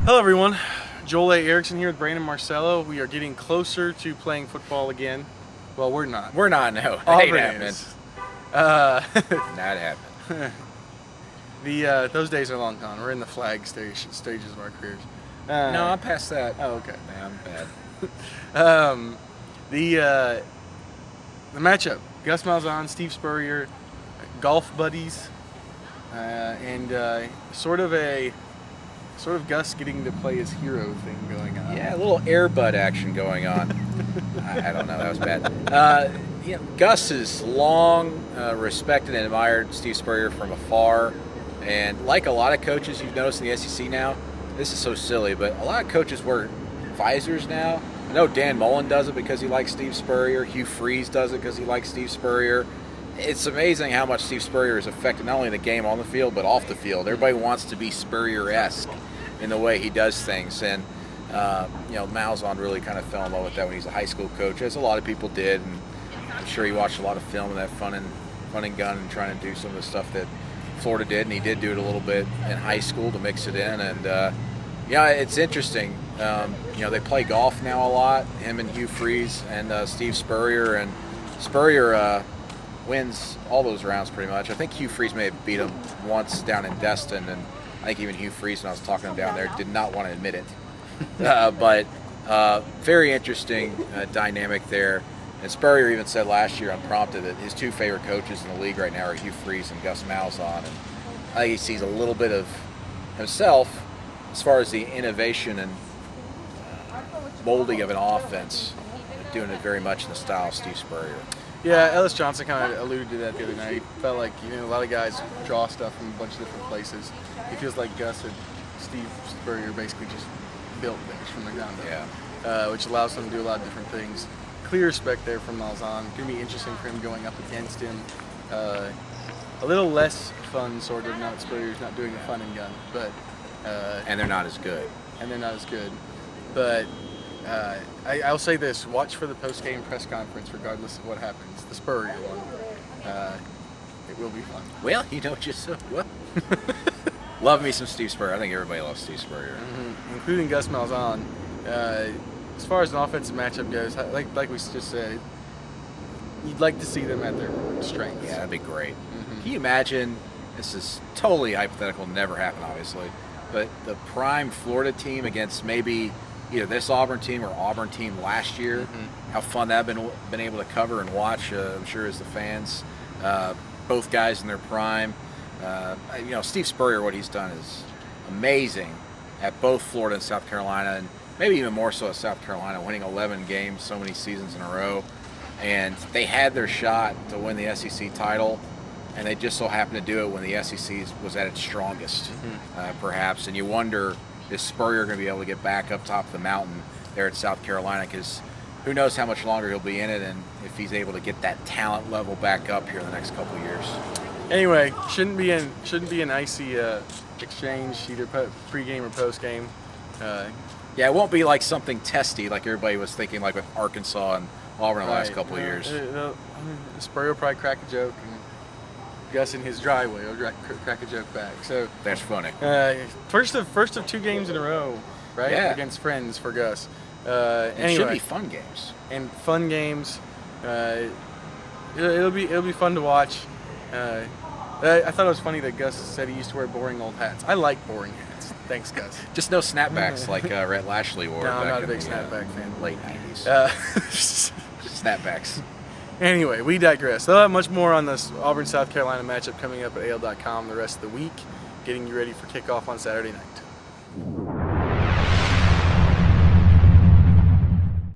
Hello everyone, Joel A. Erickson here with Brandon Marcello. We are getting closer to playing football again. Well, we're not. We're not, no. Auburn It is. Not happened. Those days are long gone. We're in the flag stages of our careers. No, I'm past that. Oh, okay. Yeah, I'm bad. The matchup: Gus Malzahn, Steve Spurrier, golf buddies, and sort of Gus getting to play his hero thing going on. Yeah, a little airbud action going on. I don't know, that was bad. Gus has long respected and admired Steve Spurrier from afar. And like a lot of coaches you've noticed in the SEC now, this is so silly, but a lot of coaches wear visors now. I know Dan Mullen does it because he likes Steve Spurrier. Hugh Freeze does it because he likes Steve Spurrier. It's amazing how much Steve Spurrier has affected not only the game on the field, but off the field. Everybody wants to be Spurrier-esque in the way he does things. And, Malzahn really kind of fell in love with that when he was a high school coach, as a lot of people did. And I'm sure he watched a lot of film of that fun and gun and trying to do some of the stuff that Florida did, and he did do it a little bit in high school to mix it in. And it's interesting. They play golf now a lot, him and Hugh Freeze and Steve Spurrier, and Spurrier wins all those rounds pretty much. I think Hugh Freeze may have beat him once down in Destin, and I think even Hugh Freeze, when I was talking to him down there, did not want to admit it. But very interesting dynamic there. And Spurrier even said last year, unprompted, that his two favorite coaches in the league right now are Hugh Freeze and Gus Malzahn. And I think he sees a little bit of himself as far as the innovation and molding of an offense, doing it very much in the style of Steve Spurrier. Yeah, Ellis Johnson kind of alluded to that the other night. He felt like a lot of guys draw stuff from a bunch of different places. He feels like Gus and Steve Spurrier basically just built things from the ground up, which allows them to do a lot of different things. Clear respect there from Malzahn. It's going to be interesting for him going up against him. A little less fun, sort of. Not Spurrier's not doing the fun and gun, but and they're not as good. But I'll say this: watch for the post-game press conference, regardless of what happens. The Spurrier one, it will be fun. Well, just what? Love me some Steve Spurrier. I think everybody loves Steve Spurrier, including Gus Malzahn. As far as an offensive matchup goes, like we just said, you'd like to see them at their strengths. Yeah, that'd be great. Mm-hmm. Can you imagine? This is totally hypothetical, never happened, obviously. But the prime Florida team against maybe either this Auburn team or Auburn team last year, how fun that been able to cover and watch. I'm sure as the fans, both guys in their prime. Steve Spurrier, what he's done is amazing at both Florida and South Carolina, and maybe even more so at South Carolina, winning 11 games so many seasons in a row. And they had their shot to win the SEC title, and they just so happened to do it when the SEC was at its strongest, perhaps. And you wonder, is Spurrier going to be able to get back up top of the mountain there at South Carolina? Because who knows how much longer he'll be in it, and if he's able to get that talent level back up here in the next couple of years. Anyway, shouldn't be an icy exchange either pregame or postgame. Yeah, it won't be like something testy like everybody was thinking, like with Arkansas and Auburn the last couple of years. Spurrier will probably crack a joke, and Gus in his driveway will crack a joke back. So that's funny. First of two games in a row, right? Yeah. Against friends for Gus. It should be fun games. And fun games. It'll be fun to watch. I thought it was funny that Gus said he used to wear boring old hats. I like boring hats. Thanks, Gus. Just no snapbacks like Rhett Lashley wore. No, I'm back not a in big the snapback fan. Late 90s. Snapbacks. Anyway, we digress. They'll have much more on this Auburn-South Carolina matchup coming up at AL.com the rest of the week, getting you ready for kickoff on Saturday night.